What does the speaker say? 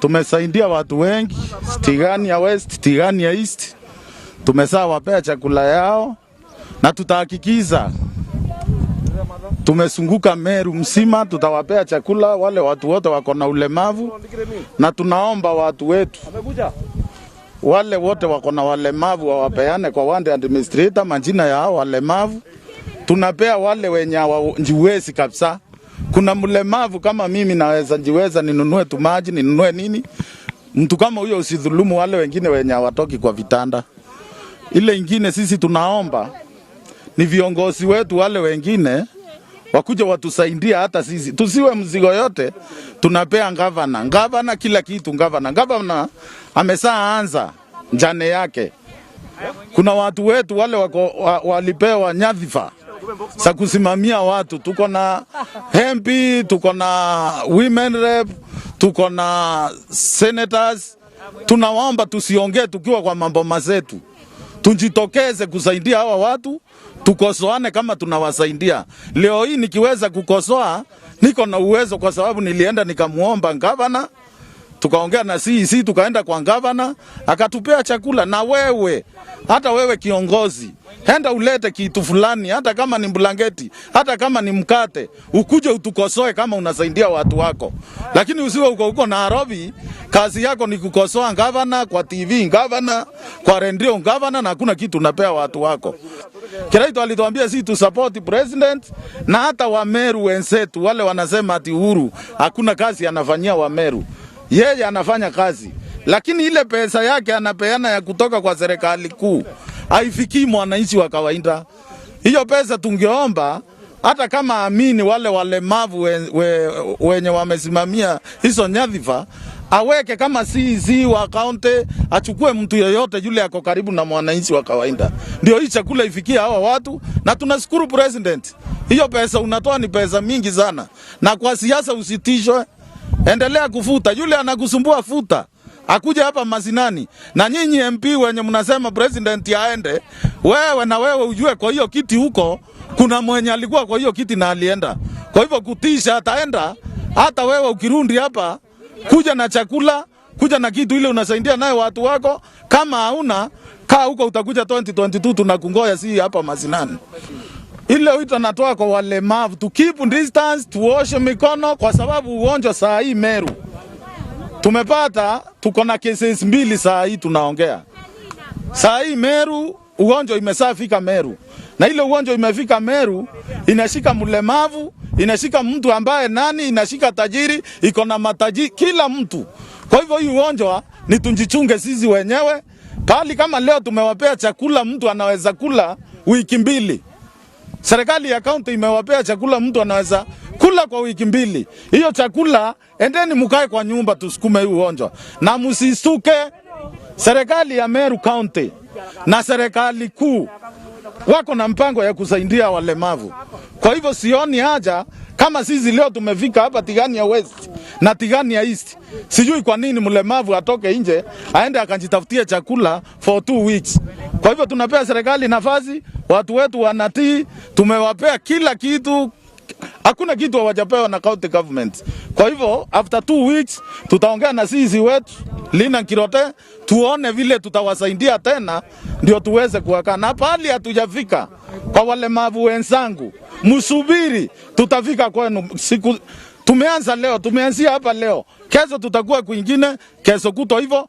tumesaidia watu wengi, Tigania West, Tigania East. Tumesa wapea chakula yao na tutahakikiza tumesunguka Meru msima, tutawapea chakula wale watu wote wako na ulemavu, na tunaomba watu wetu wale wote wako na walemavu wawapeane kwa ward administrator majina ya hao walemavu. Tunapea wale wenye hawajiwezi kabisa. Kuna mlemavu kama mimi naweza jiweza, ninunue tu maji, ninunue nini. Mtu kama huyo usidhulumu wale wengine wenye hawatoki kwa vitanda. Ile ingine sisi tunaomba ni viongozi wetu wale wengine wakuja watusaidia, hata sisi tusiwe mzigo yote tunapea gavana. Gavana kila kitu gavana amesaanza njane yake. Kuna watu wetu wale walipewa nyadhifa za kusimamia watu. Tuko na MP, tuko na women rep, tuko na senators. Tunawaomba tusiongee tukiwa kwa mambo mazetu. Tujitokeze kusaidia hawa watu, tukosoane kama tunawasaidia. Leo hii nikiweza kukosoa, niko na uwezo kwa sababu nilienda nikamuomba gavana, tukaongea na CEC, tukaenda kwa gavana, akatupea chakula. Na wewe, hata wewe kiongozi, enda ulete kitu fulani, hata kama ni blanketi, hata kama ni mkate, ukuje utukosoe kama unasaidia watu wako. Lakini usiwe uko Nairobi, kazi yako ni kukosoa gavana kwa TV, gavana kwa radio, gavana, na hakuna kitu unapea watu wako. Kiraito alituambia sisi tu support president, na hata wa Meru wenzetu wale wanasema ati Uhuru hakuna kazi anafanyia wa Meru. Yeye anafanya kazi, lakini ile pesa yake anapeana ya kutoka kwa serikali kuu haifikii mwananchi wa kawaida. Hiyo pesa tungeomba hata kama amini wale walemavu wenye wamesimamia hizo nyadhifa, aweke kama CEC wa county, achukue mtu yoyote yule ako karibu na mwananchi wa kawaida. Ndio hii chakula ifikie hawa watu, na tunashukuru president. Hiyo pesa unatoa ni pesa mingi sana, na kwa siasa usitishwe. Endelea kufuta, yule anakusumbua futa. Akuja hapa masinani. Na nyinyi MP wenye mnasema president aende, wewe ujue kwa hiyo kiti huko kuna mwenye alikuwa kwa hiyo kiti na alienda. Kwa hivyo kutisha ataenda, hata wewe ukirundi hapa kuja na chakula, kuja na kitu ile unasaidia naye watu wako. Kama hauna, kaa huko, utakuja 2022 tunakungoja si hapa masinani. Ile wito natoa kwa walemavu, to keep distance, tuoshe mikono, kwa sababu ugonjwa saa hii Meru tumepata, tuko na cases 2 saa hii tunaongea. Saa hii Meru ugonjwa imesafika Meru, na ile ugonjwa imefika Meru inashika mlemavu, inashika mtu ambaye inashika tajiri, iko na matajiri, kila mtu. Kwa hivyo hii ugonjwa ni tunjichunge sisi wenyewe. Pali kama leo tumewapea chakula, mtu anaweza kula wiki 2. Serikali ya kaunti imewapea chakula, mtu anaweza kula kwa wiki 2. Hiyo chakula endeni mkae kwa nyumba, tusukume hii ugonjwa. Na msisuke, serikali ya Meru County na serikali kuu wako na mpango ya kusaidia walemavu. Kwa hivyo sioni haja kama sisi leo tumefika hapa Tigania West na Tigania East. Sijui kwa nini mlemavu atoke nje aende akajitafutia chakula for 2 weeks. Kwa hivyo tunapea serikali nafasi, watu wetu wanatii, tumewapea kila kitu. Hakuna kitu hawajapewa na county government. Kwa hivyo after 2 weeks tutaongea na sisi wetu Lina Kirote, tuone vile tutawasaidia tena, ndio tuweze kuwaka. Na pali hatujafika kwa walemavu wenzangu, msubiri, tutafika kwenu. Siku tumeanza leo, tumeanzia hapa leo, kesho tutakuwa kwingine, kesho kuto hivyo.